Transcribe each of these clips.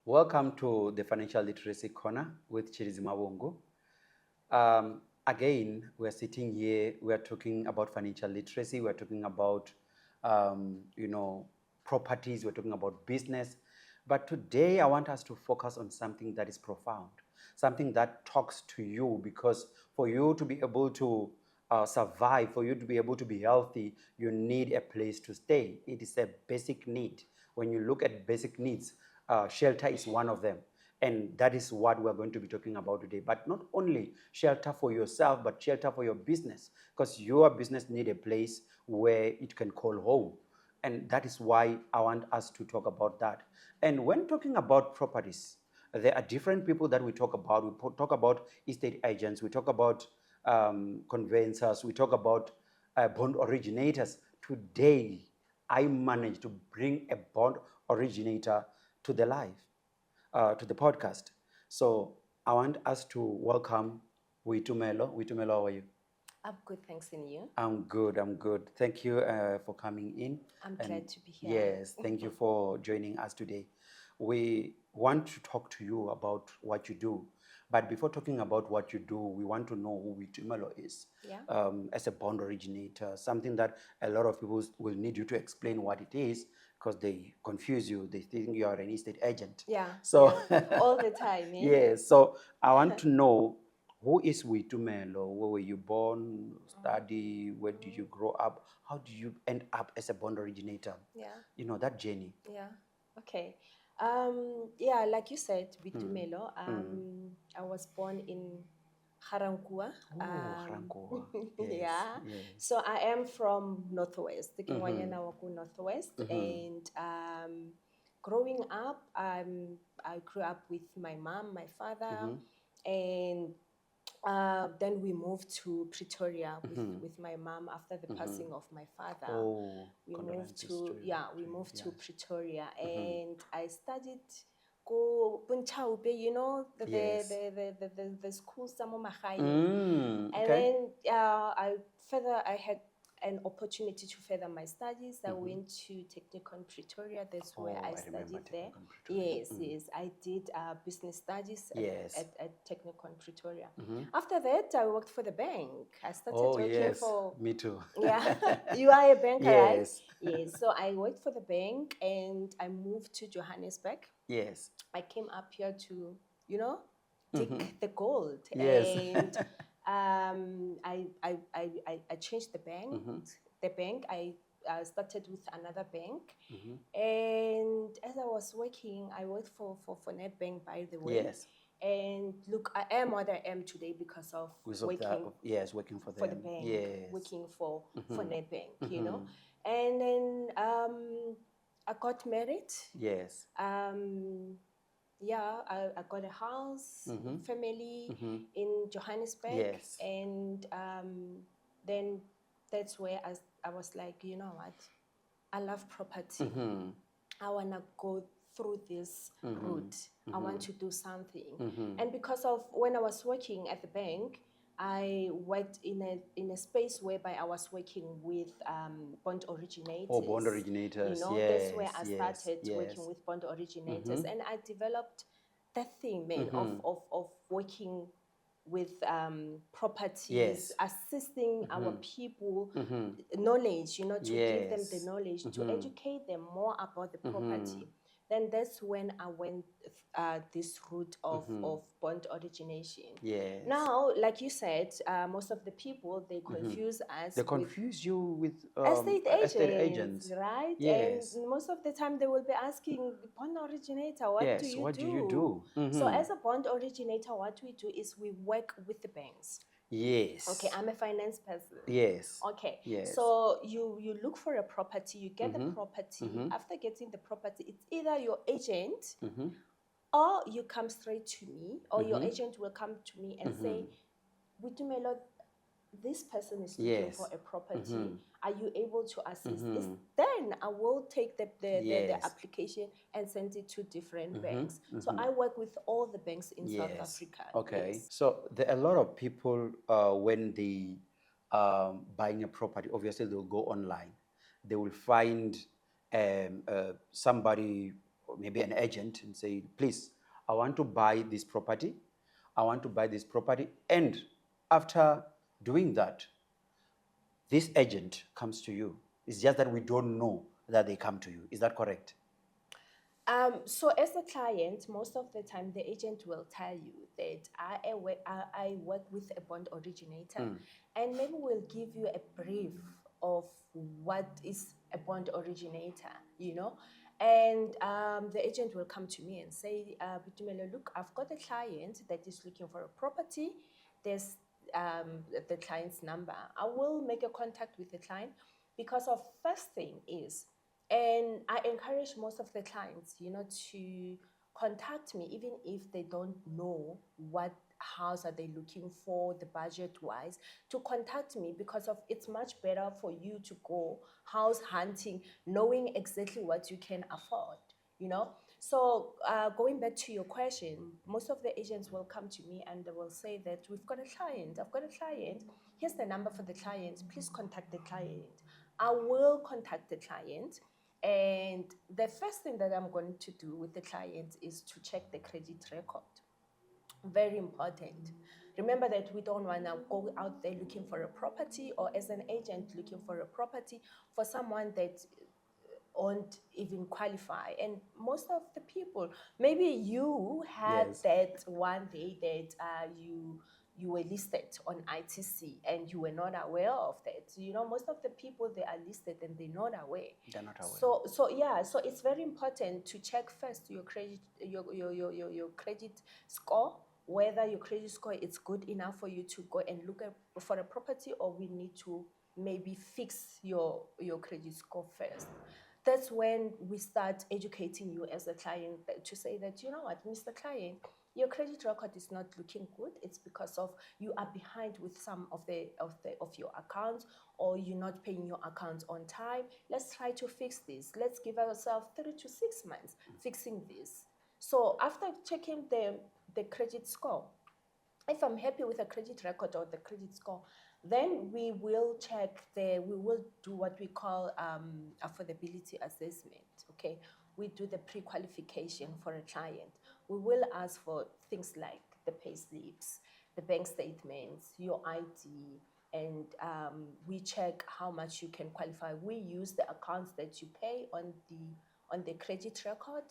Welcome to the Financial Literacy Corner with Chirizima Wongo. Again, we're sitting here, we're talking about financial literacy, we're talking about, properties, we're talking about business. But today I want us to focus on something that is profound, something that talks to you, because for you to be able to survive, for you to be able to be healthy, you need a place to stay. It is a basic need. When you look at basic needs, shelter is one of them. And that is what we're going to be talking about today. But not only shelter for yourself, but shelter for your business, because your business need a place where it can call home. And that is why I want us to talk about that. And when talking about properties, there are different people that we talk about. We talk about estate agents, we talk about conveyancers, we talk about bond originators. Today, I managed to bring a bond originator to the to the podcast. So I want us to welcome Witumelo. Witumelo, how are you? I'm good, thanks, and you? I'm good. Thank you for coming in. I'm glad to be here. Yes, thank you for joining us today. We want to talk to you about what you do. But before talking about what you do, we want to know who Witumelo is. Yeah. As a bond originator, something that a lot of people will need you to explain what it is, because they confuse you. They think you are an estate agent. Yeah. So all the time. Eh? yes. So I want to know, who is Witumelo? Where were you born? Study? Where did you grow up? How did you end up as a bond originator? Yeah. You know, that journey. Yeah. Okay. Yeah, like you said, Witumelo. I was born in Harankua. Harankua. Yes, Yeah. yes. So I am from Northwest, the Kingwanyana Waku Northwest, and growing up, I grew up with my mom, my father, and then we moved to Pretoria with my mom after the passing of my father. Oh, We moved condolences to you. to Pretoria, and I studied go Bunchaupe, you know, Yes. the school Samomahai. Okay. And then I had an opportunity to further my studies. I went to Technicon Pretoria. That's where I studied there. Yes, yes. I did business studies at Technicon Pretoria. After that, I worked for the bank. I started working for... Me too. Yeah, you are a banker, right? Yes. Yes. So I worked for the bank and I moved to Johannesburg. Yes. I came up here to, dig the gold. Yes. And I changed the bank. The bank, I started with another bank. And as I was working, I worked for NetBank, by the way. Yes. And look, I am what I am today because of working working for the them. bank, Yes. working for NetBank, you know. And then I got married. Yes. Yeah, I got a house, family in Johannesburg. Yes. And then that's where I was like, you know what? I love property. I want to go through this route. I want to do something. And because of when I was working at the bank, I worked in a space whereby I was working with bond originators. Oh, bond originators. You know, yes, that's where I started working with bond originators. And I developed that thing, man, of working with properties, assisting our people, knowledge, you know, to give them the knowledge, to educate them more about the property. Then that's when I went this route of bond origination. Yes. Now, like you said, most of the people, they confuse us. They confuse you with estate agents, right? Yes. And most of the time they will be asking, bond originator, what Yes, do you do? what do you do? So as a bond originator, what we do is we work with the banks. Yes. Okay, I'm a finance person. Yes. Okay. Yes. So you look for a property, you get the property. After getting the property, it's either your agent or you come straight to me, or your agent will come to me and say, Witumelo, this person is looking for a property. Are you able to assist? Then I will take the application and send it to different banks. So I work with all the banks in South Africa. Okay. Yes. So there are a lot of people when they buying a property, obviously they'll go online. They will find somebody or maybe an agent and say, please, I want to buy this property. I want to buy this property. And after doing that, this agent comes to you. It's just that we don't know that they come to you. Is that correct? So as a client, most of the time the agent will tell you that I work with a bond originator, and maybe we'll give you a brief of what is a bond originator, you know. And the agent will come to me and say, Bitumelo, look, I've got a client that is looking for a property. There's the client's number. I will make a contact with the client because of first thing is, and I encourage most of the clients, you know, to contact me even if they don't know what house are they looking for, the budget wise, to contact me, because of it's much better for you to go house hunting knowing exactly what you can afford, you know. So going back to your question, most of the agents will come to me and they will say that we've got a client, I've got a client, here's the number for the client, please contact the client. I will contact the client, and the first thing that I'm going to do with the client is to check the credit record. Very important. Remember that we don't want to go out there looking for a property, or as an agent looking for a property for someone that won't even qualify. And most of the people, maybe you had Yes. that one day that you were listed on ITC and you were not aware of that. You know, most of the people, they are listed and they're not aware. They're not aware. So yeah, so it's very important to check first your credit, your credit score, whether your credit score is good enough for you to go and look at for a property, or we need to maybe fix your credit score first. That's when we start educating you as a client to say that, you know what, Mr. Client, your credit record is not looking good. It's because of you are behind with some of your accounts, or you're not paying your accounts on time. Let's try to fix this. Let's give ourselves 3 to 6 months fixing this. So after checking the credit score, if I'm happy with the credit record or the credit score, then we will do what we call affordability assessment. Okay, we do the pre-qualification for a client. We will ask for things like the pay slips, the bank statements, your ID, and we check how much you can qualify. We use the accounts that you pay on the credit record.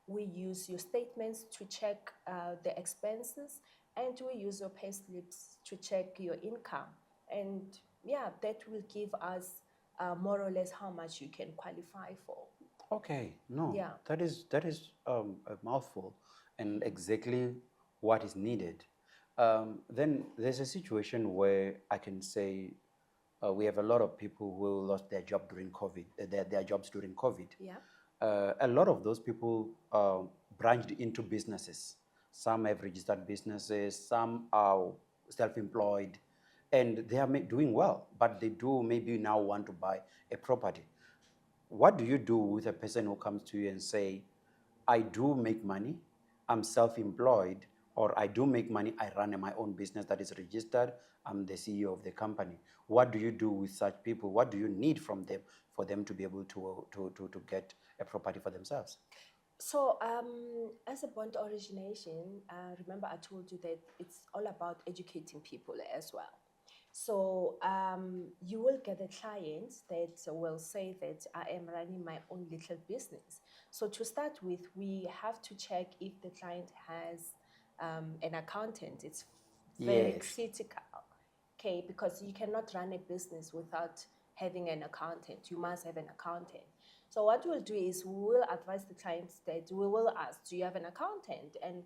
We use your statements to check the expenses, and we use your pay slips to check your income. And yeah, that will give us more or less how much you can qualify for. Okay, no, Yeah. that is a mouthful, and exactly what is needed. Then there's a situation where I can say we have a lot of people who lost their job during COVID, their jobs during COVID. Yeah. A lot of those people branched into businesses. Some have registered businesses, some are self-employed, and they are doing well, but they do maybe now want to buy a property. What do you do with a person who comes to you and say, I do make money, I'm self-employed, or I do make money, I run my own business that is registered, I'm the CEO of the company. What do you do with such people? What do you need from them for them to be able to get a property for themselves? So, as a bond origination, remember I told you that it's all about educating people as well. So, you will get a client that will say that I am running my own little business. So, to start with, we have to check if the client has an accountant. It's very Yes. critical, okay, because you cannot run a business without having an accountant. You must have an accountant. So what we'll do is we will advise the clients that we will ask, do you have an accountant? And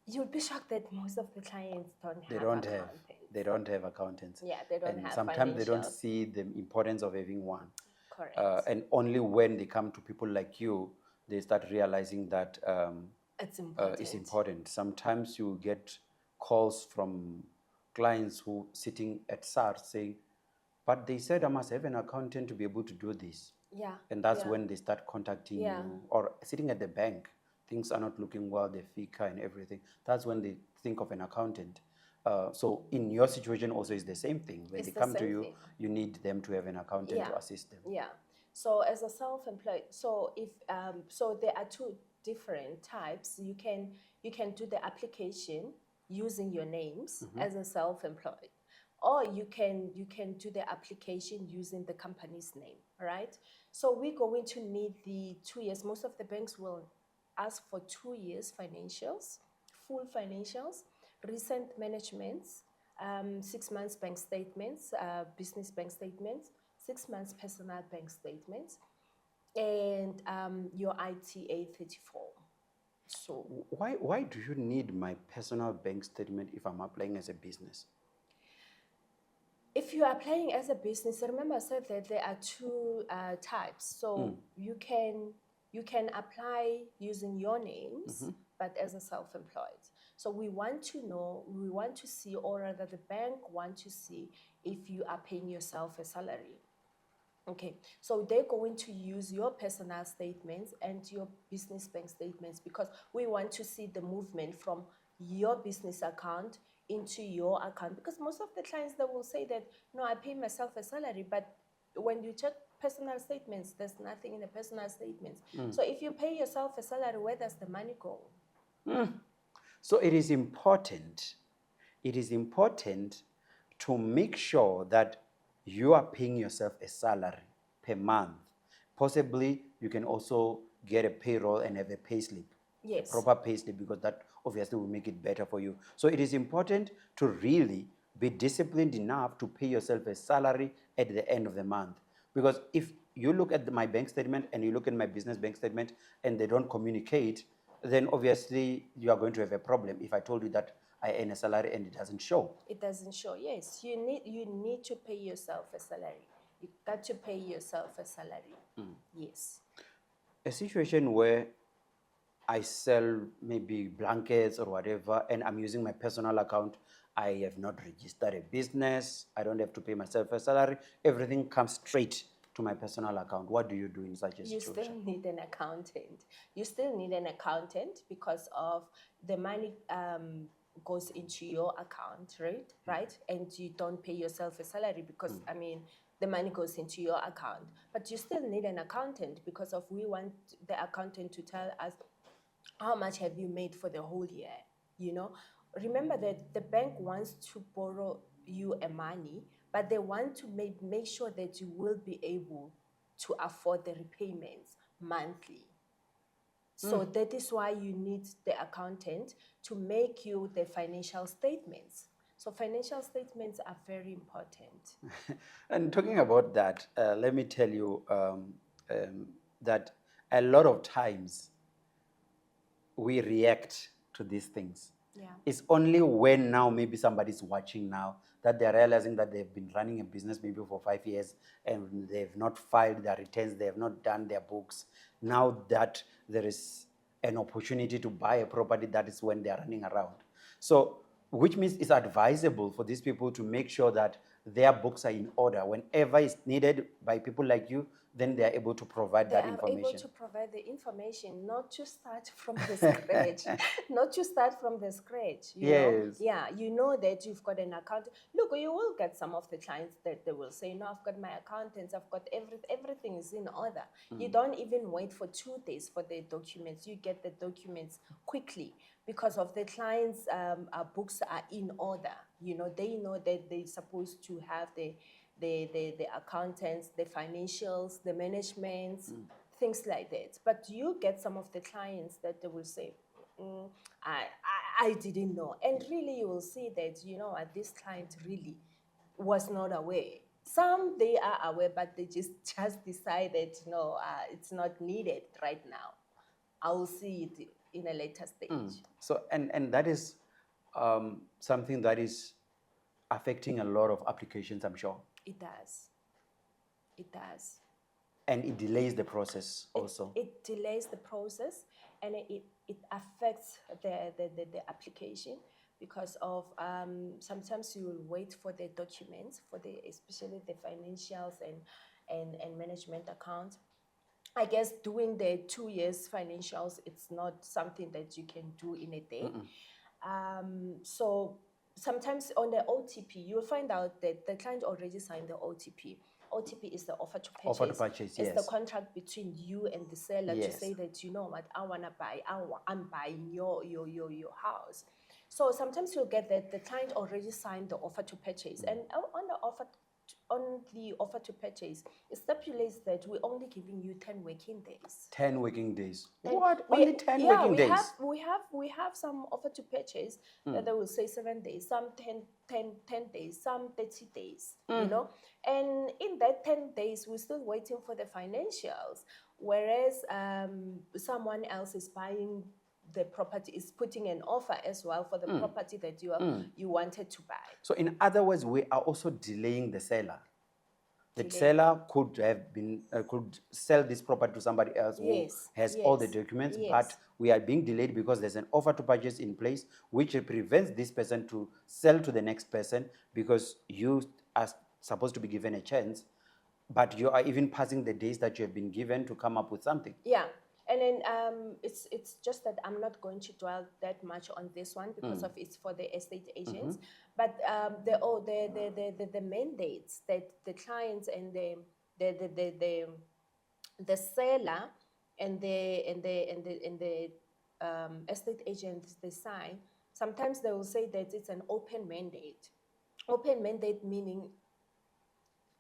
you'll be shocked that most of the clients don't They have don't have. accountants. They don't have accountants. Yeah, they don't And have sometimes they don't financial. see the importance of having one. Correct. And only when they come to people like you, they start realizing that It's important. it's important. Sometimes you get calls from clients who sitting at SARS saying, but they said I must have an accountant to be able to do this. Yeah. And that's yeah. when they start contacting Yeah. you, or sitting at the bank, things are not looking well, the FICA and everything. That's when they think of an accountant. So in your situation also is the same thing. When It's they the come to same you, thing. you need them to have an accountant Yeah. to assist them. Yeah. So as a self-employed, so if so there are two different types. You can do the application using your names as a self-employed, or you can do the application using the company's name, right? So we're going to need the 2 years. Most of the banks will ask for 2 years financials, full financials, recent managements, 6 months bank statements, business bank statements, 6 months personal bank statements, and your ITA 34. So Why do you need my personal bank statement if I'm applying as a business? if you are applying as a business, remember I said that there are two types. So you can apply using your names, but as a self-employed. So we want to see, or rather the bank want to see if you are paying yourself a salary. Okay, so they're going to use your personal statements and your business bank statements, because we want to see the movement from your business account into your account. Because most of the clients, they will say that, no, I pay myself a salary, but when you check personal statements, there's nothing in the personal statements. So if you pay yourself a salary, where does the money go? So it is important to make sure that you are paying yourself a salary per month. Possibly you can also get a payroll and have a pay slip. Yes. A proper pay slip, because that obviously will make it better for you. So it is important to really be disciplined enough to pay yourself a salary at the end of the month. Because if you look at my bank statement and you look at my business bank statement and they don't communicate, then obviously you are going to have a problem. If I told you that I earn a salary and it doesn't show. It doesn't show. Yes, you need to pay yourself a salary. You got to pay yourself a salary. Yes. A situation where I sell maybe blankets or whatever, and I'm using my personal account. I have not registered a business. I don't have to pay myself a salary. Everything comes straight to my personal account. What do you do in such a You situation? still need an accountant. You still need an accountant, because of the money goes into your account, right? Right? And you don't pay yourself a salary because, I mean, the money goes into your account. But you still need an accountant, because of we want the accountant to tell us how much have you made for the whole year. Remember that the bank wants to borrow you a money, but they want to make sure that you will be able to afford the repayments monthly. So that is why you need the accountant to make you the financial statements. So financial statements are very important. And talking about that, let me tell you that a lot of times we react to these things. Yeah. It's only when now maybe somebody's watching now that they're realizing that they've been running a business maybe for 5 years and they've not filed their returns, they have not done their books. Now that there is an opportunity to buy a property, that is when they're running around. So, which means it's advisable for these people to make sure that their books are in order. Whenever it's needed by people like you, then they are able to provide They that are information. able to provide the information, not to start from the scratch. Not to start from the scratch. Yes. Yeah, you know that you've got an account. Look, you will get some of the clients that they will say, no, I've got my accountants, I've got everything is in order. You don't even wait for 2 days for the documents. You get the documents quickly, because of the clients' books are in order. They know that they're supposed to have the accountants, the financials, the managements, things like that. But you get some of the clients that they will say, I didn't know. And really, you will see that, this client really was not aware. Some, they are aware, but they just decided, no, it's not needed right now. I will see it in a later stage. So, and that is something that is affecting a lot of applications, I'm sure. It does. It does. And it delays the process also. It delays the process, and it affects the application, because of sometimes you will wait for the documents, especially the financials and management account. I guess doing the 2 years financials, it's not something that you can do in a day. So sometimes on the OTP, you'll find out that the client already signed the OTP. OTP is the offer to purchase. Offer to purchase, It's yes. the contract between you and the seller to Yes. say that, you know what, I want to buy, I'm buying your house. So sometimes you'll get that the client already signed the offer to purchase, and on the offer to purchase, it stipulates that we're only giving you 10 working days. 10 working days. And What? Only 10 yeah, working days? we have some offer to purchase that they will say 7 days, some 10 days, some 30 days, you know. And in that 10 days, we're still waiting for the financials, whereas someone else is buying the property, is putting an offer as well for the property that you wanted to buy. So in other words, we are also delaying the seller. The seller could have been could sell this property to somebody else who has all the documents, but we are being delayed because there's an offer to purchase in place, which prevents this person to sell to the next person, because you are supposed to be given a chance, but you are even passing the days that you have been given to come up with something. Yeah. And then it's just that I'm not going to dwell that much on this one because of it's for the estate agents. But the mandates that the clients and the seller and the estate agents they sign, sometimes they will say that it's an open mandate. Open mandate meaning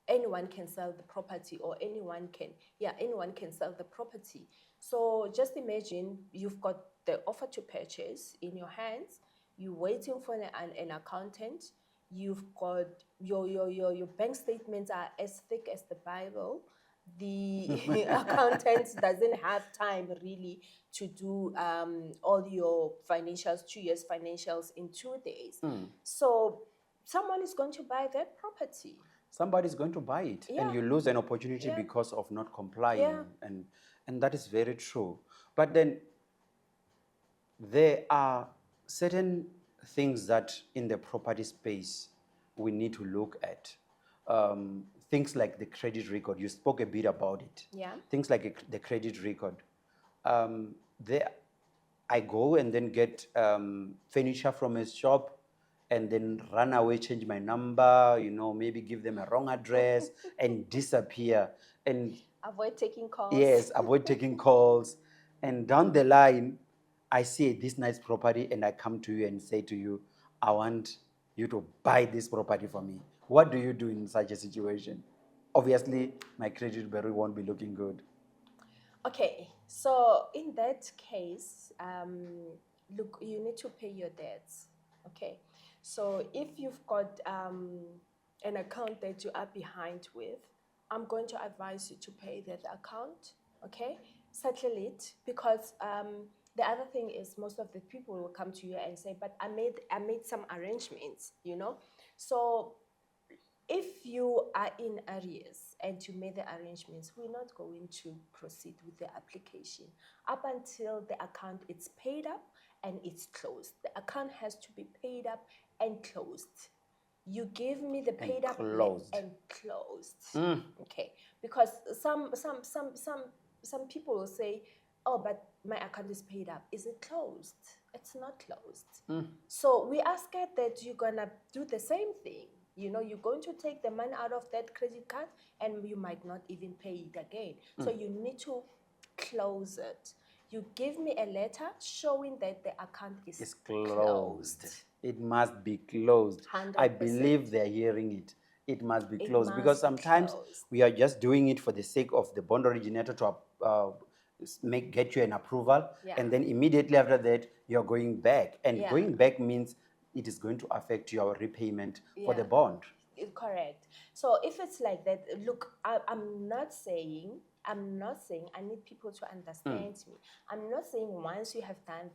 anyone can sell the property, or anyone can sell the property. So just imagine you've got the offer to purchase in your hands, you're waiting for an accountant, you've got your bank statements are as thick as the Bible. The accountant doesn't have time really to do all your financials, 2 years financials in 2 days. So someone is going to buy that property. Somebody's going to buy it, and you lose an opportunity because of not complying, and that is very true. But then there are certain things that in the property space we need to look at. Things like the credit record. You spoke a bit about it. Yeah. Things like the credit record. I go and then get furniture from a shop, and then run away, change my number, maybe give them a wrong address and disappear. And avoid taking calls. Yes, avoid taking calls. And down the line, I see this nice property and I come to you and say to you, I want you to buy this property for me. What do you do in such a situation? Obviously, my credit bureau won't be looking good. Okay, so in that case, look, you need to pay your debts. Okay, so if you've got an account that you are behind with, I'm going to advise you to pay that account. Okay, settle it, because the other thing is most of the people will come to you and say, but I made some arrangements, So if you are in arrears and you made the arrangements, we're not going to proceed with the application up until the account is paid up and it's closed. The account has to be paid up and closed. You give me the paid up and closed. Okay, because some people will say, oh, but my account is paid up. Is it closed? It's not closed. So we are scared that you're gonna do the same thing. You're going to take the money out of that credit card and you might not even pay it again. So you need to close it. You give me a letter showing that the account is closed. It must be closed. 100%. I believe they're hearing it. It must be closed, because sometimes we are just doing it for the sake of the bond originator to get you an approval, and then immediately after that you're going back, and going back means it is going to affect your repayment for the bond. Correct. So if it's like that, look, I'm not saying I need people to understand me. I'm not saying once you have done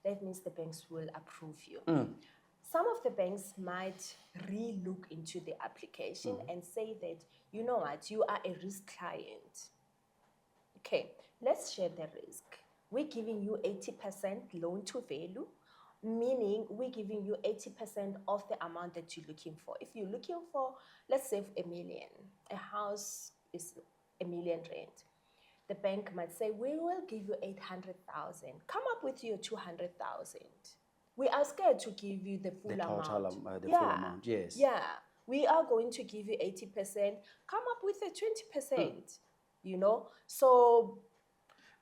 that means the banks will approve you. Some of the banks might re-look into the application and say that, you know what, you are a risk client. Okay, let's share the risk. We're giving you 80% loan to value, meaning we're giving you 80% of the amount that you're looking for. If you're looking for, let's say, 1 million, a house is 1 million rent. The bank might say, we will give you 800,000. Come up with your 200,000. We are scared to give you the full amount. Full amount, yes. Yeah, we are going to give you 80%, come up with a 20%, you know. So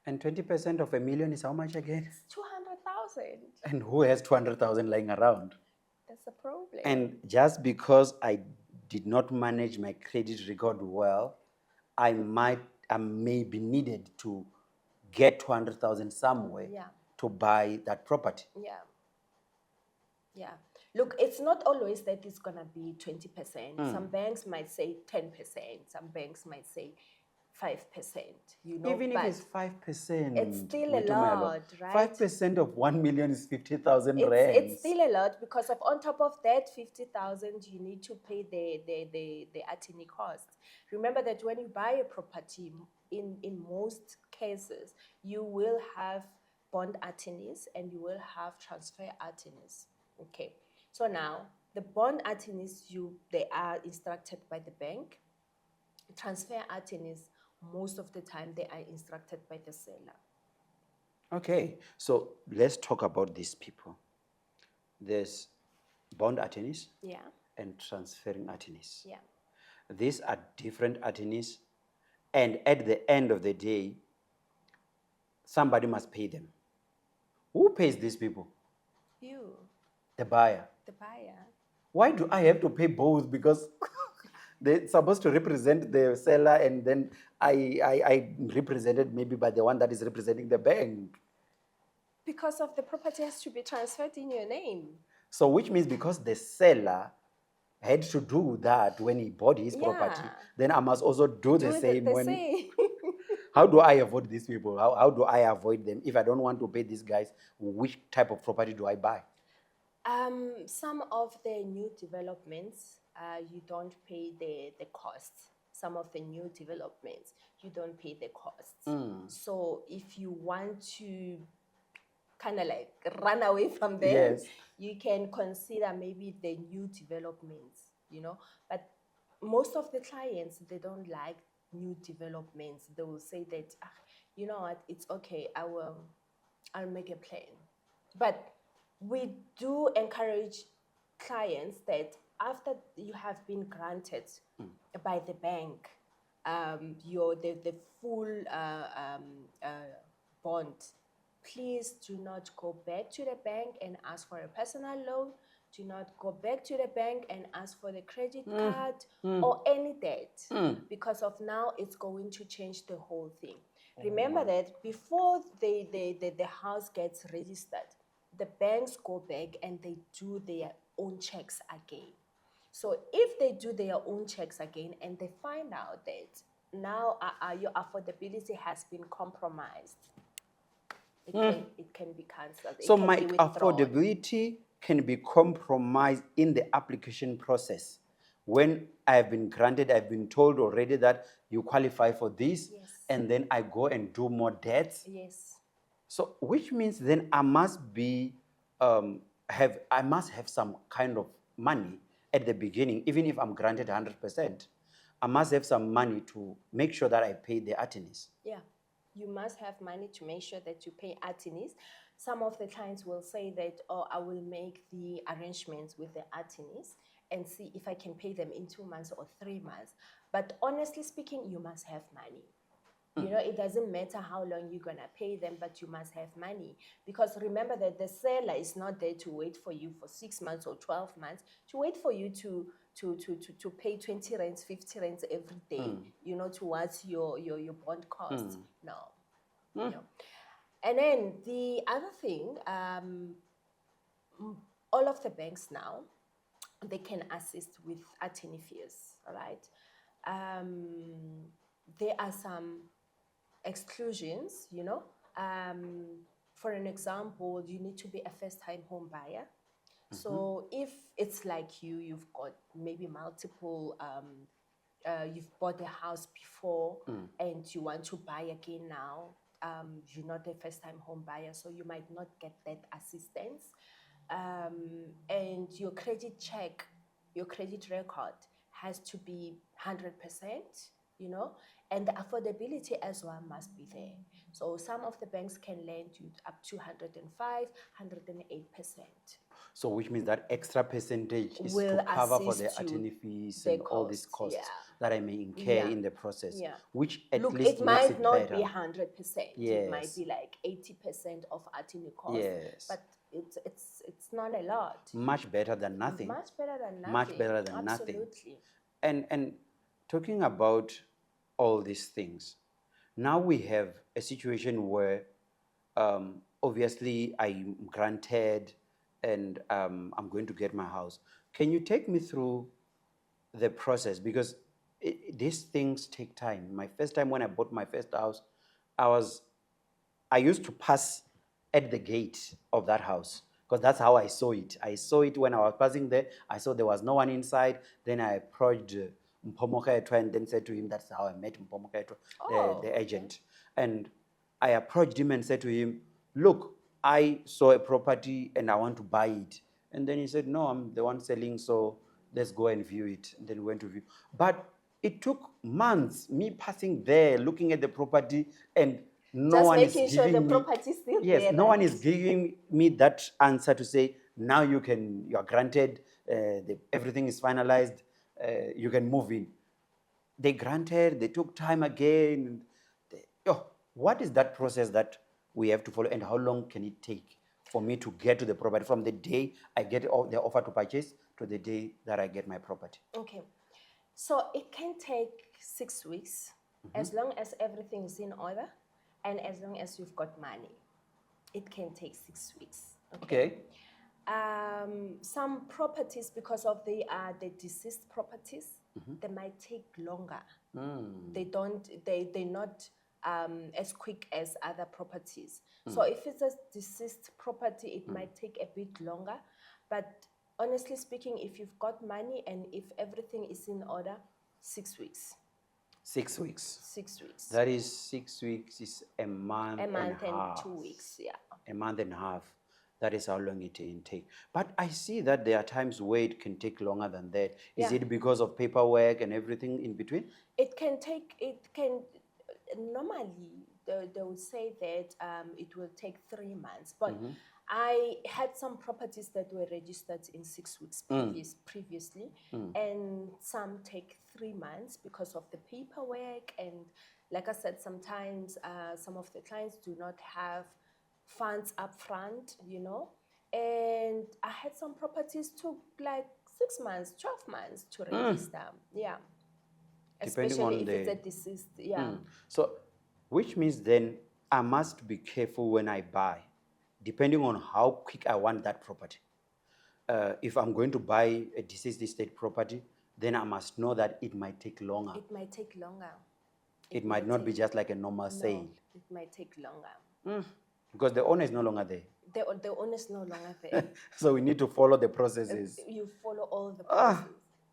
And 20% of a million is how much again? it's 200,000. And who has 200,000 lying around? That's the problem. And just because I did not manage my credit record well, I may be needed to get 200,000 somewhere Yeah. to buy that property. Yeah. Yeah. Look, it's not always that it's going to be 20%. Some banks might say 10%. Some banks might say 5%, you know. Even if but it's 5%, it's still a Mutumelo, lot, right? 5% of 1 million is 50,000 it's rands. still a lot because of on top of that 50,000 you need to pay the attorney costs. Remember that when you buy a property, in most cases you will have bond attorneys and you will have transfer attorneys. Okay, so now the bond attorneys, they are instructed by the bank. Transfer attorneys, most of the time they are instructed by the seller. Okay, so let's talk about these people. There's bond attorneys Yeah. and transferring attorneys. Yeah. These are different attorneys, and at the end of the day, somebody must pay them. Who pays these people? You, The buyer. the buyer. Why do I have to pay both? Because they're supposed to represent the seller, and then I'm represented maybe by the one that is representing the bank. Because of the property has to be transferred in your name. So which means because the seller had to do that when he bought his property, Yeah. then I must also do the same the when... same. How do I avoid these people? How do I avoid them? If I don't want to pay these guys, which type of property do I buy? Some of the new developments, you don't pay the costs. Some of the new developments, you don't pay the costs. So if you want to kind of like run away from them, Yes. you can consider maybe the new developments, you know. But most of the clients, they don't like new developments. They will say that, you know what, it's okay, I'll make a plan. But we do encourage clients that after you have been granted by the bank the full bond, please do not go back to the bank and ask for a personal loan. Do not go back to the bank and ask for the credit card or any debt, because of now it's going to change the whole thing. Remember that before the house gets registered, the banks go back and they do their own checks again. So if they do their own checks again and they find out that now your affordability has been compromised, it can be cancelled. So it can my be withdrawn. affordability can be compromised in the application process. When I've been granted, I've been told already that you qualify for this, Yes. and then I go and do more debts. Yes. So which means then I must be I must have some kind of money at the beginning, even if I'm granted 100%. I must have some money to make sure that I pay the attorneys. Yeah, you must have money to make sure that you pay attorneys. Some of the clients will say that, oh, I will make the arrangements with the attorneys and see if I can pay them in 2 months or 3 months. But honestly speaking, you must have money. You know, it doesn't matter how long you're going to pay them, but you must have money. Because remember that the seller is not there to wait for you for 6 months or 12 months, to wait for you to pay 20 rands, 50 rands every day, you know, towards your bond cost. No. No. And then the other thing, all of the banks now, they can assist with attorney fees, all right? There are some exclusions, you know. For an example, you need to be a first-time home buyer. So if it's like you've got maybe multiple, you've bought a house before and you want to buy again now, you're not a first-time home buyer, so you might not get that assistance. And your credit check, your credit record has to be 100%. you know, and the affordability as well must be there. So some of the banks can lend you up to 105, 108%. So which means that extra percentage is to Will cover for the assist you attorney fees the and all these cost. costs Yeah. that I may incur Yeah. in the process, Yeah. which at Look, it least makes might it not be better. 100%. It might Yes. be like 80% of attorney cost, Yes. but it's not a lot. Much better than nothing. Much better than nothing. Much better than nothing. Absolutely. And talking about all these things, now we have a situation where obviously I'm granted and I'm going to get my house. Can you take me through the process? Because these things take time. My first time when I bought my first house, I was I used to pass at the gate of that house because that's how I saw it. I saw it when I was passing there. I saw there was no one inside. Then I approached Mpomoketwa and then said to him, that's how I met Mpomoketwa, Oh, the okay. agent. And I approached him and said to him, look, I saw a property and I want to buy it. And then he said, no, I'm the one selling, so let's go and view it. And then we went to view. But it took months, me passing there, looking at the property, and no Just one is making sure the giving me, property is still yes, there. no one right? is giving me that answer to say, now you are granted, everything is finalized, you can move in. They granted, they took time again. What is that process that we have to follow, and how long can it take for me to get to the property from the day I get the offer to purchase to the day that I get my property? Okay. So it can take 6 weeks as long as everything is in order and as long as you've got money. It can take 6 weeks. Okay. Some properties, because of the deceased properties, they might take longer. They're not as quick as other properties. So if it's a deceased property, it might take a bit longer. But honestly speaking, if you've got money and if everything is in order, 6 weeks. 6 weeks. 6 weeks. That is 6 weeks is a month, A month and a and half. 2 weeks, yeah. A month and a half. That is how long it can take. But I see that there are times where it can take longer than that. Is Yeah. it because of paperwork and everything in between? Normally, they would say that it will take 3 months. But I had some properties that were registered in 6 weeks previously, and some take 3 months because of the paperwork. And like I said, sometimes some of the clients do not have funds up front, and I had some properties took like 6 months, 12 months to register. Yeah. Depending Especially on if it's a deceased, yeah. So, which means then I must be careful when I buy, depending on how quick I want that property. If I'm going to buy a deceased estate property, then I must know that it might take longer. It might take longer. It might not be just like a normal sale. No, it might take longer. Because the owner is no longer there. The owner is no longer there. So we need to follow the processes. You follow all the processes.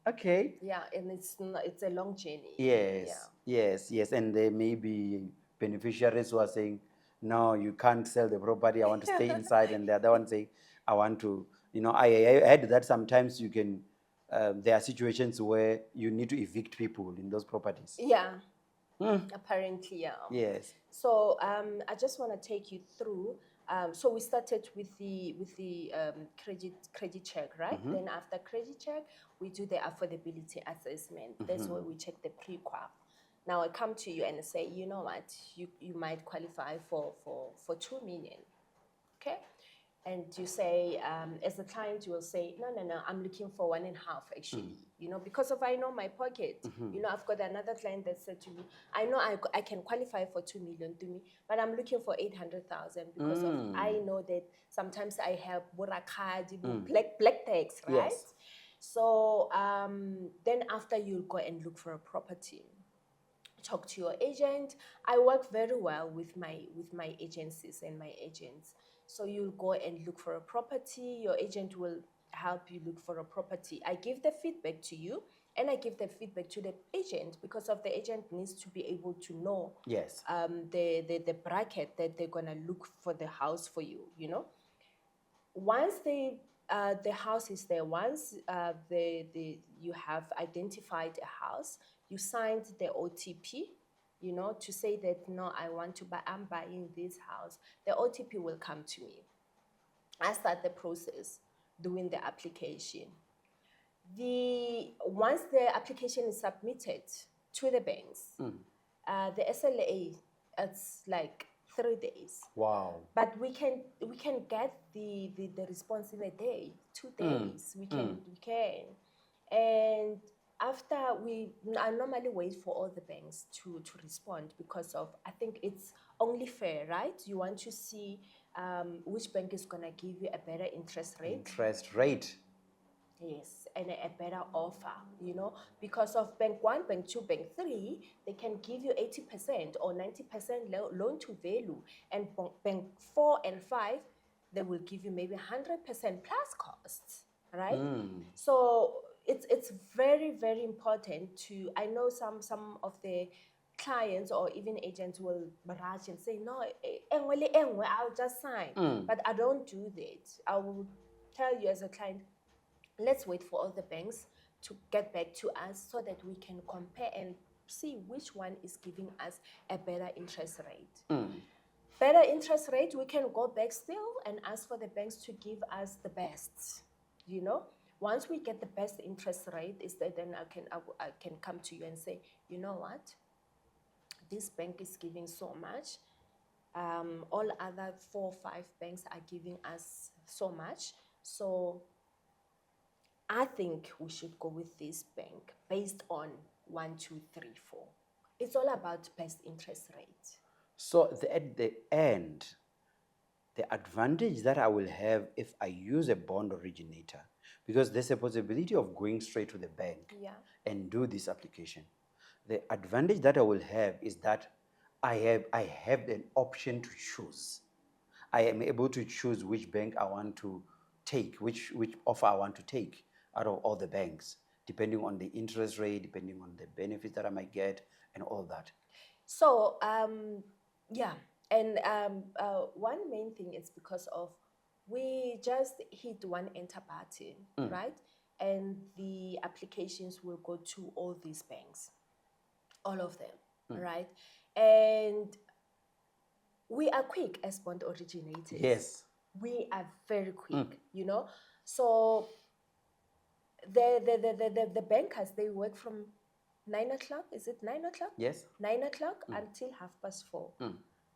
Okay. Yeah, and it's a long journey. Yes, yes. And there may be beneficiaries who are saying, no, you can't sell the property, I want to stay inside. And the other one saying, I want to, I heard that sometimes you can, there are situations where you need to evict people in those properties. Yeah. Apparently, yeah. Yes. So I just want to take you through. So we started with the credit check, right? Then after credit check, we do the affordability assessment. That's where we check the pre-qual. Now I come to you and say, you know what, you might qualify for 2 million, okay? And you say, as a client, you will say, no, I'm looking for 1.5 actually, because I know my pocket. I've got another client that said to me, I know I can qualify for 2 million to me, but I'm looking for 800,000 because I know that sometimes I have burakadi, black tax, right? Yes. So then after you'll go and look for a property. Talk to your agent. I work very well with my agencies and my agents. So you'll go and look for a property. Your agent will help you look for a property. I give the feedback to you and I give the feedback to the agent because of the agent needs to be able to know Yes. the bracket that they're gonna look for the house for you, Once the house is there, once you have identified a house, you signed the OTP, you know, to say that, no, I want to buy, I'm buying this house. The OTP will come to me. I start the process, doing the application. Once the application is submitted to the banks, the SLA, it's like 3 days. Wow. But we can get the response in a day, 2 days. We can. And after I normally wait for all the banks to respond, because of, I think it's only fair, right? You want to see which bank is gonna give you a better interest rate. Interest rate. Yes, and a better offer, you know, because of bank 1, bank 2, bank 3, they can give you 80% or 90% loan to value, and bank 4 and 5, they will give you maybe 100% plus costs, right? So it's very, very important to, I know some of the clients or even agents will rush and say, no, I'll just sign. But I don't do that. I will tell you as a client, let's wait for all the banks to get back to us so that we can compare and see which one is giving us a better interest rate. Better interest rate, we can go back still and ask for the banks to give us the best, you know. Once we get the best interest rate, is that then I can come to you and say, you know what, this bank is giving so much, all other 4 or 5 banks are giving us so much, so I think we should go with this bank based on 1, 2, 3, 4. It's all about best interest rate. So at the end, the advantage that I will have if I use a bond originator, because there's a possibility of going straight to the bank and do this application. The advantage that I will have is that I have an option to choose. I am able to choose which bank I want to take, which offer I want to take out of all the banks, depending on the interest rate, depending on the benefits that I might get, and all that. So, yeah, and one main thing is because of, we just hit one enter button, right? And the applications will go to all these banks, all of them, right? And we are quick as bond originators. Yes. We are very quick, you know. So the bankers, they work from 9 o'clock. Is it 9 o'clock? Yes. 9 o'clock until 4:30.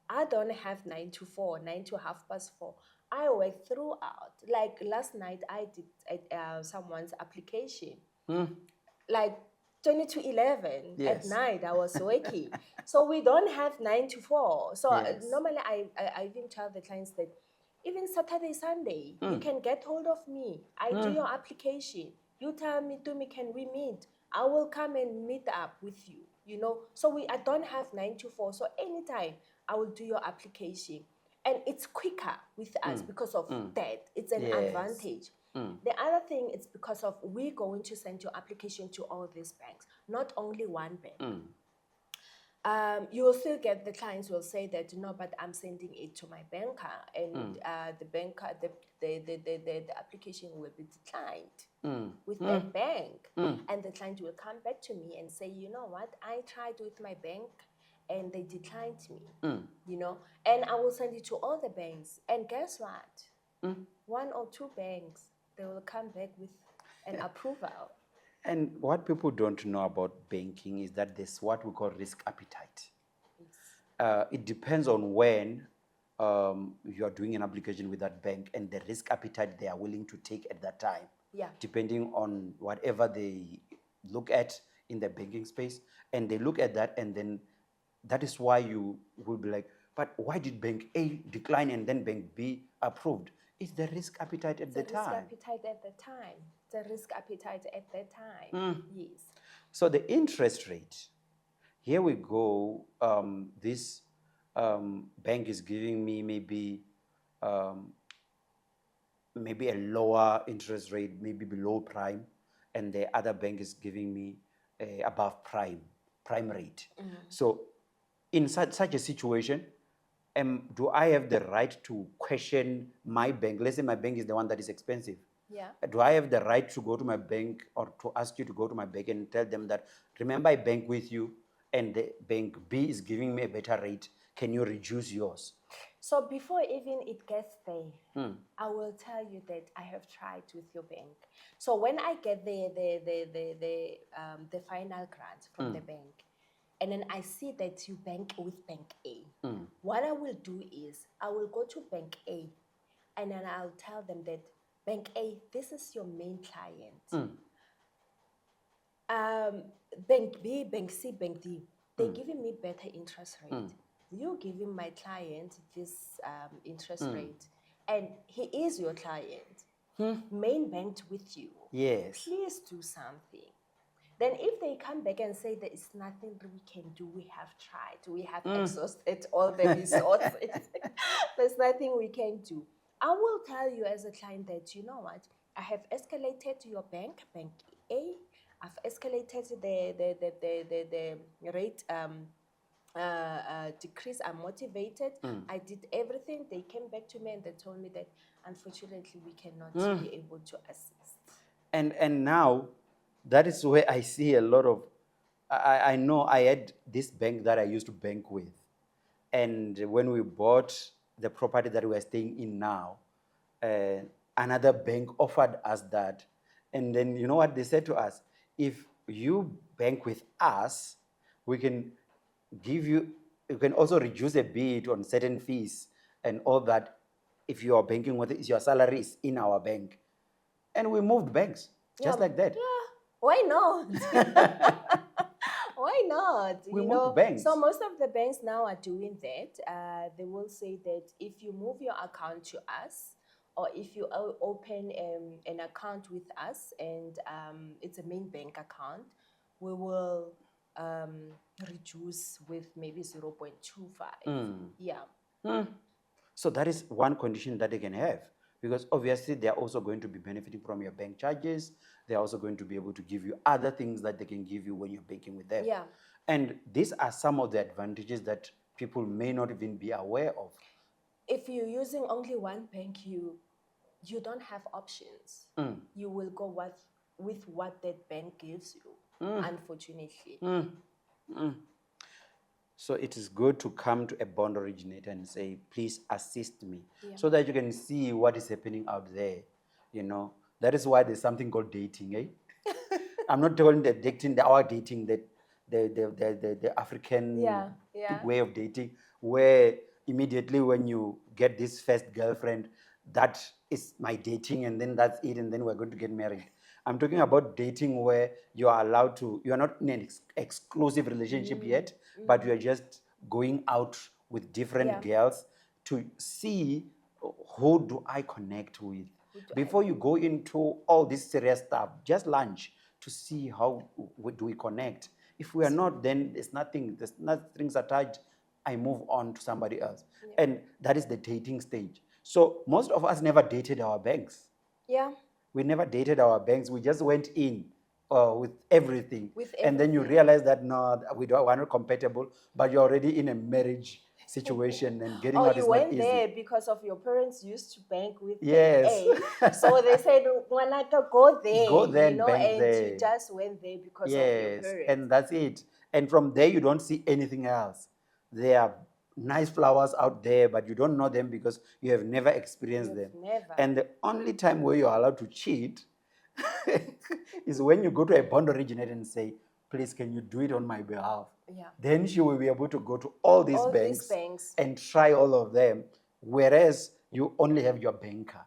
I don't have 9 to 4, 9 to 4:30. I work throughout. Like last night, I did someone's application. Like 20 to 11 at night, I was working. So we don't have 9 to 4. So normally I even tell the clients that even Saturday, Sunday, you can get hold of me. I do your application. You tell me, can we meet? I will come and meet up with you, you know. So I don't have 9 to 4. So anytime I will do your application. And it's quicker with us because of that. It's an advantage. The other thing is because of, we're going to send your application to all these banks, not only one bank. You will still get, the clients will say that, no, but I'm sending it to my banker, and the banker, the application will be declined with that bank. And the client will come back to me and say, you know what, I tried with my bank and they declined me, you know, and I will send it to all the banks. And guess what? 1 or 2 banks, they will come back with an approval. And what people don't know about banking is that there's what we call risk appetite. Yes. It depends on when you are doing an application with that bank and the risk appetite they are willing to take at that time. Yeah. Depending on whatever they look at in the banking space, and they look at that, and then that is why you will be like, but why did bank A decline and then bank B approved? It's the risk appetite at the time. Risk appetite at the time. The risk appetite at that time. Yes. So the interest rate, here we go. This bank is giving me maybe a lower interest rate, maybe below prime, and the other bank is giving me above prime rate. So in such a situation, do I have the right to question my bank? Let's say my bank is the one that is expensive. Yeah. Do I have the right to go to my bank or to ask you to go to my bank and tell them that, remember, I bank with you and the bank B is giving me a better rate. Can you reduce yours? So before even it gets there, I will tell you that I have tried with your bank. So when I get the final grant from the bank, and then I see that you bank with Bank A, what I will do is I will go to Bank A, and then I'll tell them that Bank A, this is your main client. Bank B, Bank C, Bank D, they're giving me better interest rate. You giving my client this interest rate, and he is your client, main banked with you. Yes. Please do something. Then if they come back and say there is nothing we can do, we have tried, we have exhausted all the resources, there's nothing we can do. I will tell you as a client that, you know what, I have escalated to your bank, Bank A. I've escalated the rate decrease. I'm motivated. I did everything. They came back to me and they told me that unfortunately we cannot be able to assist. And now that is where I see a lot of, I know I had this bank that I used to bank with. And when we bought the property that we are staying in now, another bank offered us that. And then you know what they said to us? If you bank with us, we can give you, you can also reduce a bit on certain fees and all that. If you are banking with it, your salary is in our bank. And we moved banks just like that. Yeah, why not? Why not? We moved banks. So most of the banks now are doing that. They will say that if you move your account to us, or if you open an account with us and it's a main bank account, we will reduce with maybe 0.25. Yeah. So that is one condition that they can have, because obviously they are also going to be benefiting from your bank charges. They are also going to be able to give you other things that they can give you when you're banking with them. Yeah. And these are some of the advantages that people may not even be aware of. If you're using only one bank, you don't have options. You will go with what that bank gives you, unfortunately. So it is good to come to a bond originator and say, please assist me, Yeah. so that you can see what is happening out there. That is why there's something called dating, eh? I'm not talking the dating, our dating, the African Yeah, yeah. way of dating, where immediately when you get this first girlfriend, that is my dating, and then that's it, and then we're going to get married. I'm talking about dating where you are allowed to, you are not in an exclusive relationship yet, but you are just going out with different girls to see who do I connect with. Before you go into all this serious stuff, just lunch to see how do we connect. If we are not, then there's nothing strings attached. I move on to somebody else. And that is the dating stage. So most of us never dated our banks. Yeah. We never dated our banks. We just went in with everything. With And then you everything. realize that no, we're not compatible, but you're already in a marriage situation and getting out is you not went easy. there because of your parents used to bank with Yes. Bank A. So they said, Wanaka, go there. Go there and bank and there. you just went there because of your Yes, parents. and that's it. And from there, you don't see anything else. There are nice flowers out there, but you don't know them because you have never experienced them. Never. And the only time where you're allowed to cheat is when you go to a bond originator and say, please, can you do it on my behalf? Yeah. Then she will be able to go to all these banks banks. and try all of them, whereas you only have your banker.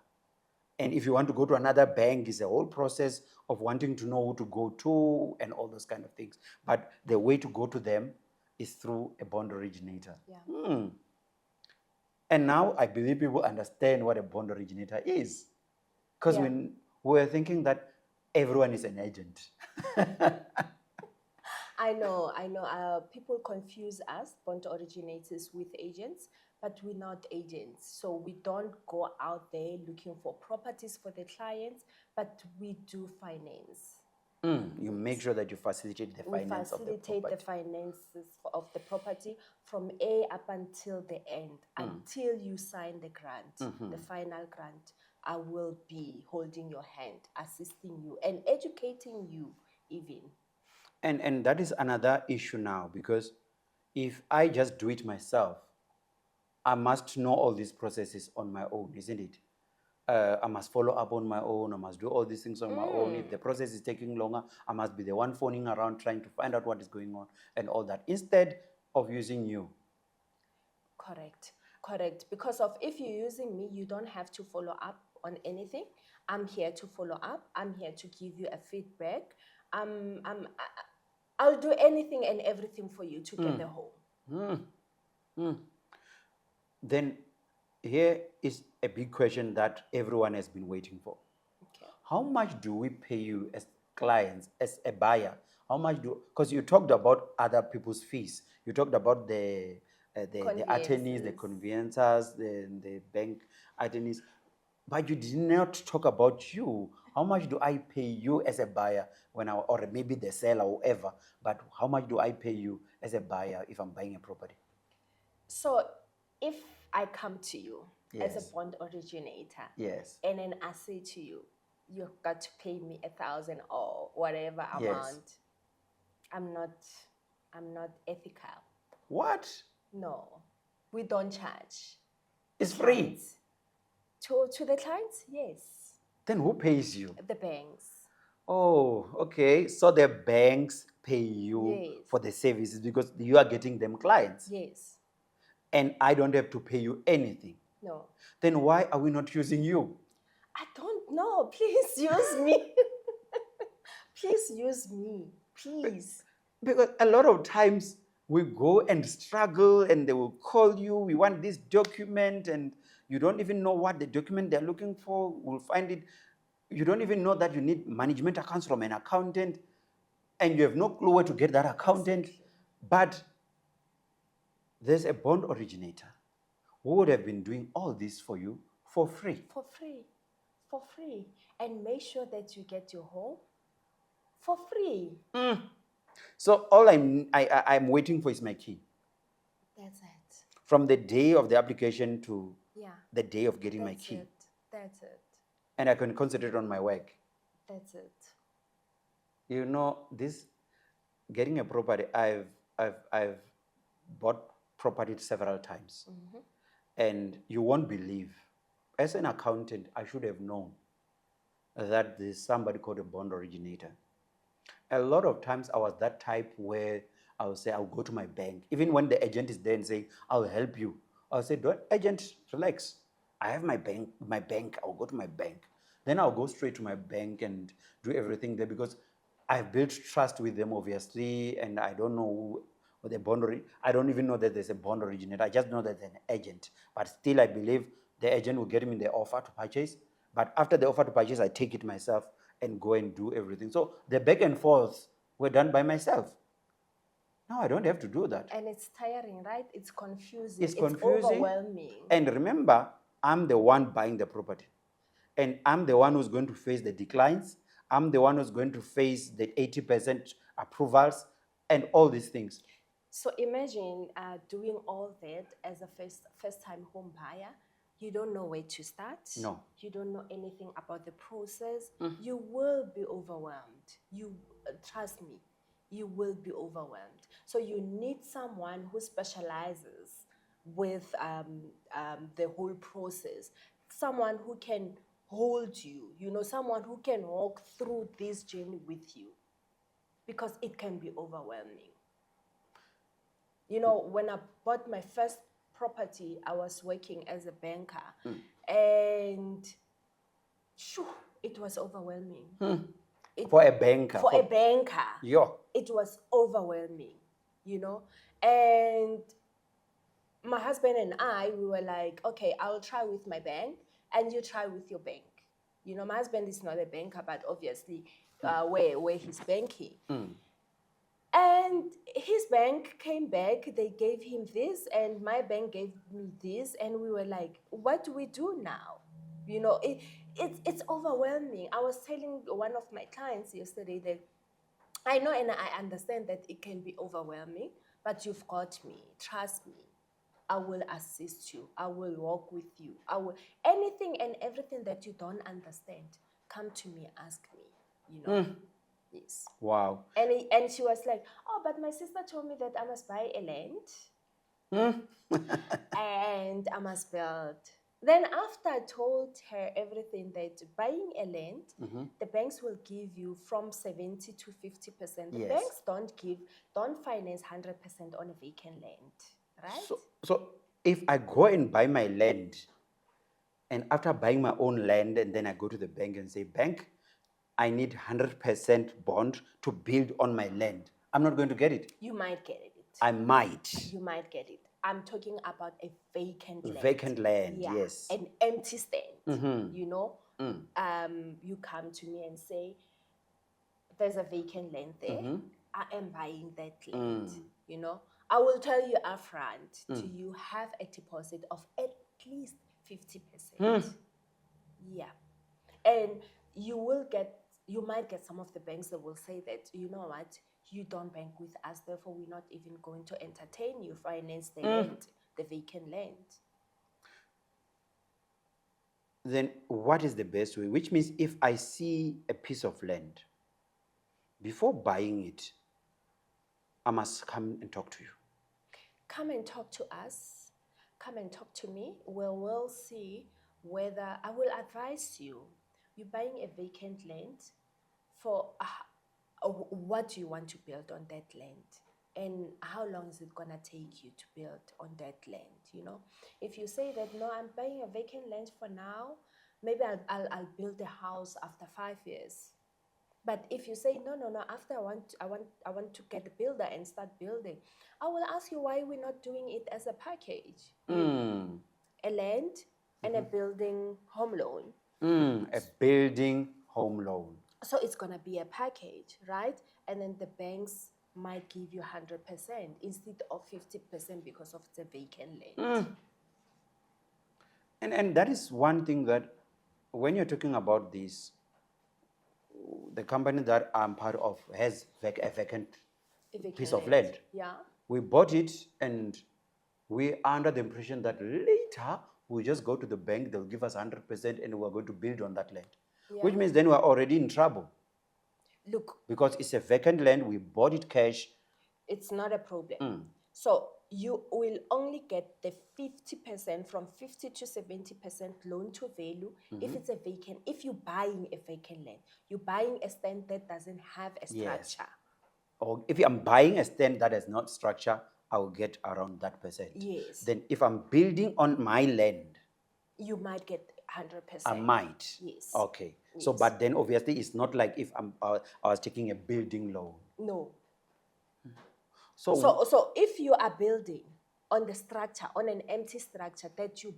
And if you want to go to another bank, it's a whole process of wanting to know who to go to and all those kind of things. But the way to go to them is through a bond originator. Yeah. And now I believe people understand what a bond originator is. Because we were thinking that everyone is an agent. I know. People confuse us, bond originators, with agents, but we're not agents. So we don't go out there looking for properties for the clients, but we do finance. You make sure that you facilitate the finance of the property. We facilitate the finances of the property from A up until the end, until you sign the grant, the final grant. I will be holding your hand, assisting you, and educating you even. And that is another issue now, because if I just do it myself, I must know all these processes on my own, isn't it? I must follow up on my own. I must do all these things on my own. If the process is taking longer, I must be the one phoning around trying to find out what is going on and all that, instead of using you. Correct. Correct. Because of if you're using me, you don't have to follow up on anything. I'm here to follow up. I'm here to give you a feedback. I'll do anything and everything for you to get the home. Then here is a big question that everyone has been waiting for. Okay. How much do we pay you as clients, as a buyer? How much do, because you talked about other people's fees. You talked about the attorneys, the conveyancers, the bank attorneys, but you did not talk about you. How much do I pay you as a buyer when I, or maybe the seller, whoever, but how much do I pay you as a buyer if I'm buying a property? So if I come to you as Yes. a bond originator, Yes. and then I say to you, you've got to pay me 1,000 or whatever Yes. amount, I'm not ethical. What? No, we don't charge. It's free. To the clients, yes. Then who pays you? The banks. Oh, okay. So the banks pay you Yes. for the services because you are getting them clients. Yes. And I don't have to pay you anything. No. Then why are we not using you? I don't know. Please use me. Please use me. Please. Because a lot of times we go and struggle and they will call you, we want this document, and you don't even know what the document they're looking for. We'll find it. You don't even know that you need management accounts from an accountant, and you have no clue where to get that accountant. Exactly. But there's a bond originator who would have been doing all this for you for free. For free. For free. And make sure that you get your home for free. So all I'm waiting for is my key. That's it. From the day of the application to Yeah. the day of getting my key. That's it. And I can concentrate on my work. That's it. You know, this getting a property, I've bought property several times. And you won't believe, as an accountant, I should have known that there's somebody called a bond originator. A lot of times I was that type where I would say, I'll go to my bank. Even when the agent is there and saying, I'll help you, I'll say, don't, agent, relax. I have my bank, I'll go to my bank. Then I'll go straight to my bank and do everything there because I've built trust with them, obviously, and I don't know who the I don't even know that there's a bond originator. I just know that there's an agent. But still, I believe the agent will get me the offer to purchase. But after the offer to purchase, I take it myself and go and do everything. So the back and forth were done by myself. Now I don't have to do that. And it's tiring, right? It's confusing. It's confusing. Overwhelming. And remember, I'm the one buying the property. And I'm the one who's going to face the declines. I'm the one who's going to face the 80% approvals and all these things. So imagine doing all that as a first-time home buyer. You don't know where to start. No. You don't know anything about the process. You will be overwhelmed. Trust me, you will be overwhelmed. So you need someone who specializes with the whole process. Someone who can hold you, someone who can walk through this journey with you, because it can be overwhelming. When I bought my first property, I was working as a banker, and it was overwhelming. For a banker. For a banker. Yeah. It was overwhelming, and my husband and I, we were like, okay, I'll try with my bank and you try with your bank. My husband is not a banker, but obviously where he's banking. And his bank came back, they gave him this, and my bank gave me this, and we were like, what do we do now? It's overwhelming. I was telling one of my clients yesterday that I know and I understand that it can be overwhelming, but you've got me. Trust me. I will assist you. I will walk with you. I will anything and everything that you don't understand, come to me, ask me. You know. Yes. Wow. And she was like, oh, but my sister told me that I must buy a land and I must build. Then after I told her everything that buying a land, the banks will give you from 70 to 50%. The Yes. banks don't finance 100% on a vacant land, right? So if I go and buy my land, and after buying my own land, and then I go to the bank and say, bank, I need 100% bond to build on my land, I'm not going to get it. You might get it. I might. You might get it. I'm talking about a vacant land. Vacant land, Yeah, yes. an empty stand. You know, you come to me and say, there's a vacant land there. I am buying that land. You know, I will tell you upfront. Do you have a deposit of at least 50%? Yeah, and you might get some of the banks that will say that, you know what, you don't bank with us, therefore we're not even going to entertain you, finance the land, the vacant land. Then what is the best way? Which means if I see a piece of land, before buying it, I must come and talk to you. Come and talk to us. Come and talk to me. We'll see whether I will advise you. You're buying a vacant land for what do you want to build on that land, and how long is it gonna take you to build on that land? You know, if you say that no, I'm buying a vacant land for now, maybe I'll build a house after 5 years. But if you say no, after I want to get a builder and start building, I will ask you why we're not doing it as a package. A land and a building home loan. A building home loan. So it's gonna be a package, right? And then the banks might give you 100% instead of 50% because of the vacant land. And that is one thing that when you're talking about this, the company that I'm part of has a vacant piece of land. Yeah. We bought it and we are under the impression that later we just go to the bank, they'll give us 100% and we're going to build on that land. Yeah. Which means then we're already in trouble. Look. Because it's a vacant land, we bought it cash. It's not a problem. So you will only get the 50%, from 50 to 70% loan to value if it's a vacant. If you're buying a vacant land, you're buying a stand that doesn't have a structure. Yes. Or if I'm buying a stand that has not structure, I will get around that percent. Yes. Then if I'm building on my land, you might get 100%. I might. Yes. Okay. Yes. So, but then obviously it's not like if I was taking a building loan. No. So if you are building on the structure, on an empty structure that you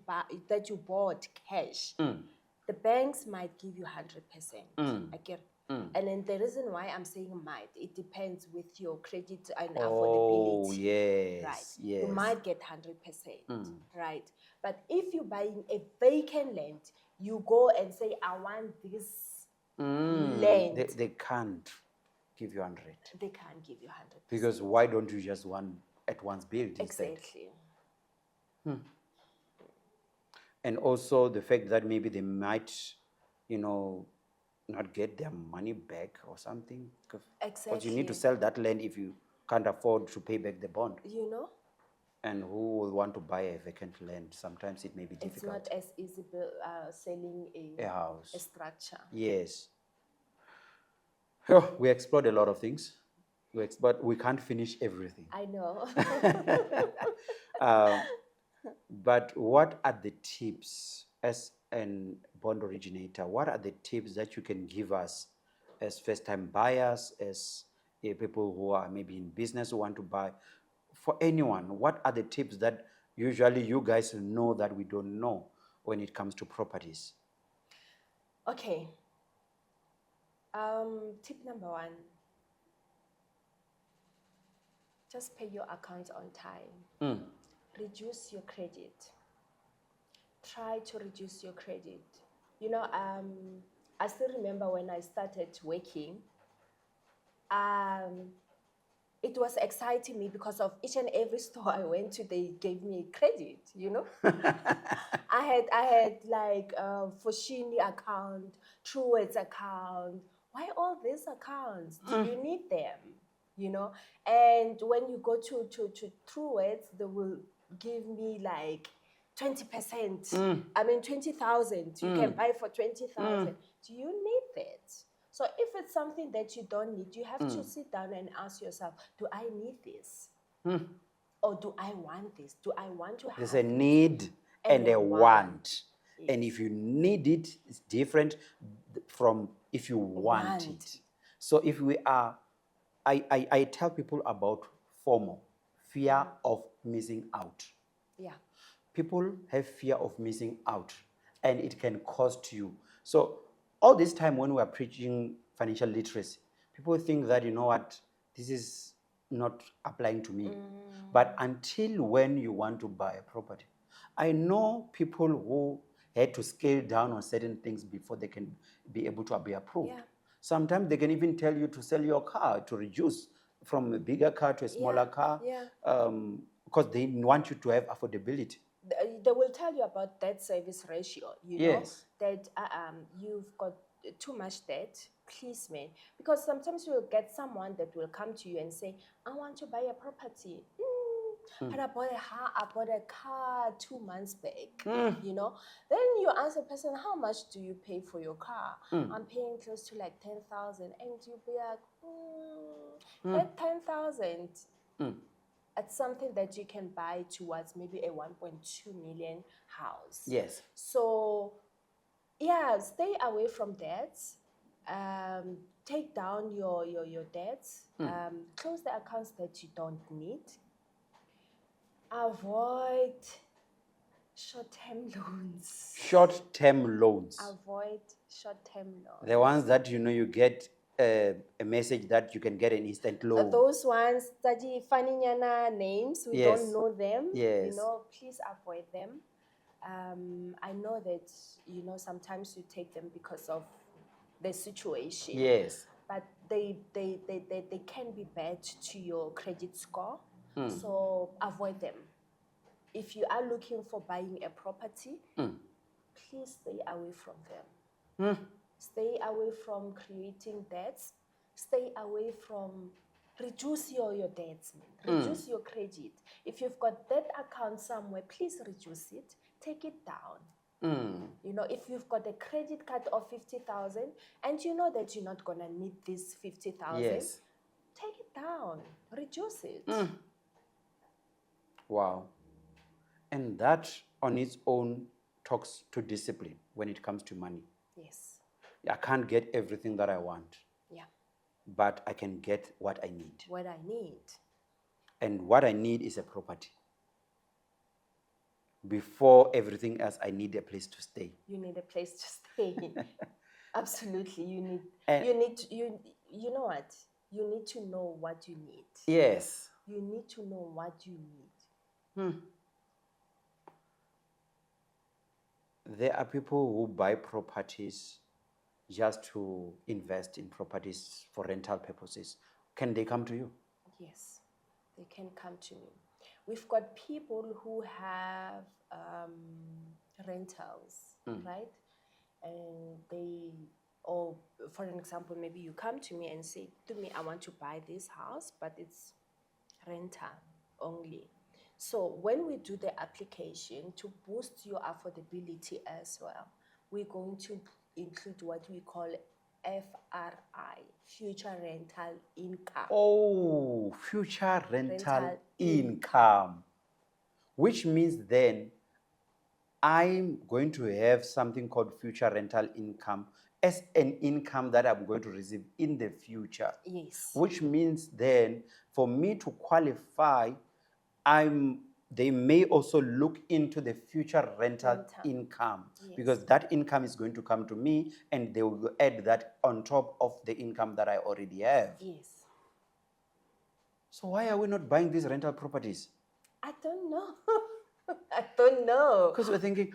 bought cash, the banks might give you 100%. Okay. And then the reason why I'm saying might, it depends with your credit and affordability. Oh, yes. Right. Yes. You might get 100%. Right. But if you're buying a vacant land, you go and say, I want this land. They can't give you 100. They can't give you 100%. Because why don't you just at once build instead? Exactly. And also the fact that maybe they might, not get their money back or something. Exactly. Because you need to sell that land if you can't afford to pay back the bond. You know? And who will want to buy a vacant land? Sometimes it may be difficult. It's not as easy selling a house. A structure. Yes. Oh, we explored a lot of things. But we can't finish everything. I know. But what are the tips as an bond originator? What are the tips that you can give us as first-time buyers, as people who are maybe in business who want to buy? For anyone, what are the tips that usually you guys know that we don't know when it comes to properties? Okay. Tip number 1. Just pay your accounts on time. Reduce your credit. Try to reduce your credit. You know, I still remember when I started working, it was exciting me because of each and every store I went to, they gave me credit, you know. I had like Foshini account, Truwords account. Why all these accounts? Do you need them? You know? And when you go to Truwords, they will give me like 20%. I mean 20,000. You can buy for 20,000. Do you need that? So if it's something that you don't need, you have to sit down and ask yourself, do I need this? Or do I want this? Do I want to have There's a this? need And and a a want. want. And if you need it, it's different from if you want Want. it. So if we are, I tell people about FOMO, fear of missing out. Yeah. People have fear of missing out, and it can cost you. So all this time when we are preaching financial literacy, people think that, you know what, this is not applying to me. But until when you want to buy a property, I know people who had to scale down on certain things before they can be able to be approved. Yeah. Sometimes they can even tell you to sell your car, to reduce from a bigger car to a smaller car, Yeah. because they want you to have affordability. They will tell you about debt service ratio, you know, Yes. that you've got too much debt, please, man. Because sometimes you'll get someone that will come to you and say, I want to buy a property. But I bought a car 2 months back, you know. Then you ask a person, how much do you pay for your car? I'm paying close to like 10,000. And you'll be like, that 10,000, it's something that you can buy towards maybe a 1.2 million house. Yes. So, yeah, stay away from debts. Take down your debts. Close the accounts that you don't need. Avoid short-term loans. Short-term loans. Avoid short-term loans. The ones that, you know, you get a message that you can get an instant loan. Those ones, study funny names, we Yes. don't know them. Yes. You know, please avoid them. I know that, you know, sometimes you take them because of the situation. Yes. But they can be bad to your credit score. So avoid them. If you are looking for buying a property, please stay away from them. Stay away from creating debts. Stay away from, reduce your debts, man. Reduce your credit. If you've got that account somewhere, please reduce it. Take it down. You know, if you've got a credit card of 50,000 and you know that you're not going to need this 50,000, Yes. take it down. Reduce it. Wow. And that on its own talks to discipline when it comes to money. Yes. I can't get everything that I want, Yeah. but I can get what I need. What I need. And what I need is a property. Before everything else, I need a place to stay. You need a place to stay. Absolutely. You need, you know what? You need to know what you need. Yes. You need to know what you need. There are people who buy properties just to invest in properties for rental purposes. Can they come to you? Yes, they can come to me. We've got people who have rentals, right? And they, or for an example, maybe you come to me and say to me, I want to buy this house, but it's rental only. So when we do the application to boost your affordability as well, we're going to include what we call FRI, future rental income. Oh, future rental income. Which means then I'm going to have something called future rental income as an income that I'm going to receive in the future. Yes. Which means then for me to qualify, they may also look into the future rental income, because that income is going to come to me and they will add that on top of the income that I already have. Yes. So why are we not buying these rental properties? I don't know. I don't know. Because we're thinking,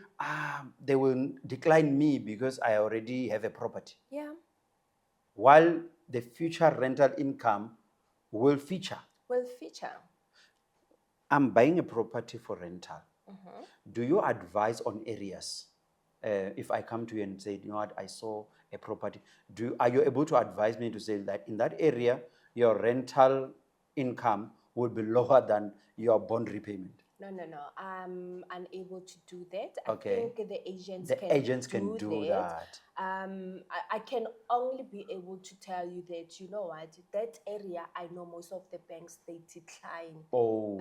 they will decline me because I already have a property. Yeah. While the future rental income will feature. will feature. I'm buying a property for rental. Mhm. Do you advise on areas? If I come to you and say, you know what, I saw a property, are you able to advise me to say that in that area, your rental income will be lower than your bond repayment? No, no, no. I'm unable to do that. Okay. I think the agents The can agents can do do that. that. I can only be able to tell you that, you know what, that area, I know most of the banks, they decline. Oh,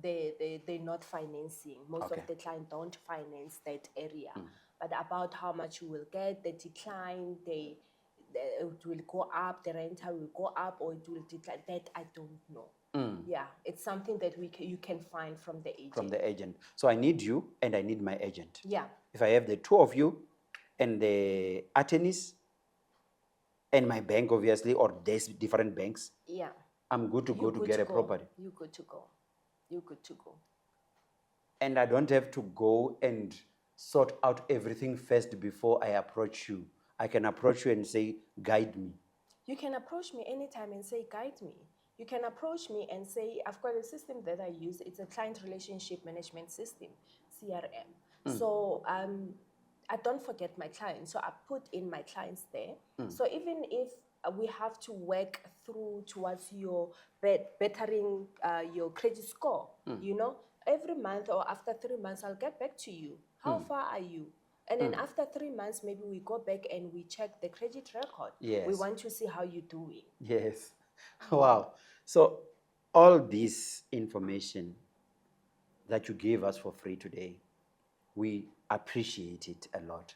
They're not financing. Most okay. of the clients don't finance that area. But about how much you will get, the decline, it will go up, the rental will go up, or it will decline. That I don't know. Yeah, it's something that you can find from the agent. From the agent. So I need you and I need my agent. Yeah. If I have the two of you and the attorneys and my bank, obviously, or there's different banks, Yeah. I'm good to go to get a property. You're good to go. You're good to go. And I don't have to go and sort out everything first before I approach you. I can approach you and say, guide me. You can approach me anytime and say, guide me. You can approach me and say, I've got a system that I use. It's a client relationship management system, CRM. So I don't forget my clients. So I put in my clients there. So even if we have to work through towards your bettering your credit score, you know, every month or after 3 months, I'll get back to you. How far are you? And then after 3 months, maybe we go back and we check the credit record. Yes. We want to see how you're doing. Yes. Wow. So all this information that you gave us for free today, we appreciate it a lot.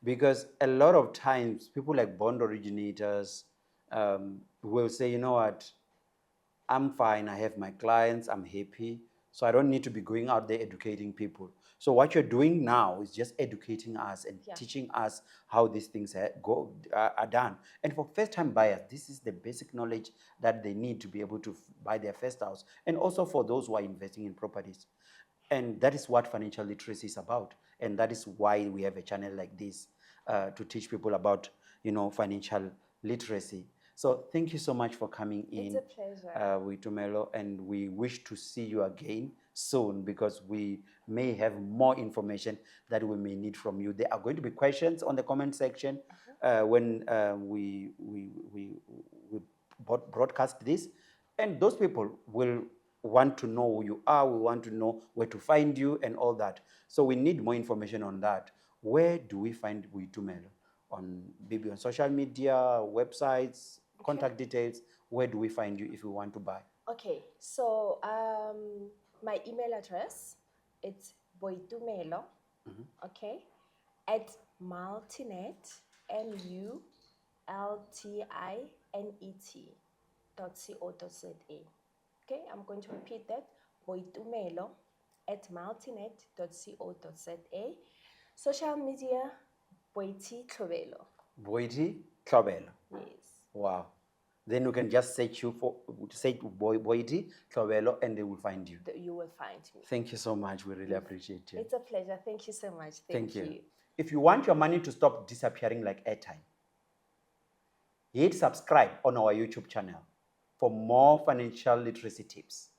Because a lot of times, people like bond originators will say, you know what, I'm fine, I have my clients, I'm happy, so I don't need to be going out there educating people. So what you're doing now is just educating us and teaching us how these things are done. And for first-time buyers, this is the basic knowledge that they need to be able to buy their first house. And also for those who are investing in properties. And that is what financial literacy is about. And that is why we have a channel like this to teach people about, you know, financial literacy. So thank you so much for coming in. It's a pleasure. With Tumelo, and we wish to see you again soon because we may have more information that we may need from you. There are going to be questions on the comment section when we broadcast this, and those people will want to know who you are, we want to know where to find you and all that. So we need more information on that. Where do we find Tumelo? Maybe on social media, websites, contact details. Where do we find you if we want to buy? Okay, so my email address, it's boitumelo, okay, at multinet, multinet.co.za. Okay, I'm going to repeat that, boitumelo at multinet.co.za. Social media, Boiti Tlobelo. Boiti Tlobelo. Yes. Wow. Then you can just search Boiti Tlobelo and they will find you. You will find me. Thank you so much. We really appreciate you. It's a pleasure. Thank you so much. Thank you. If you want your money to stop disappearing like airtime, hit subscribe on our YouTube channel for more financial literacy tips.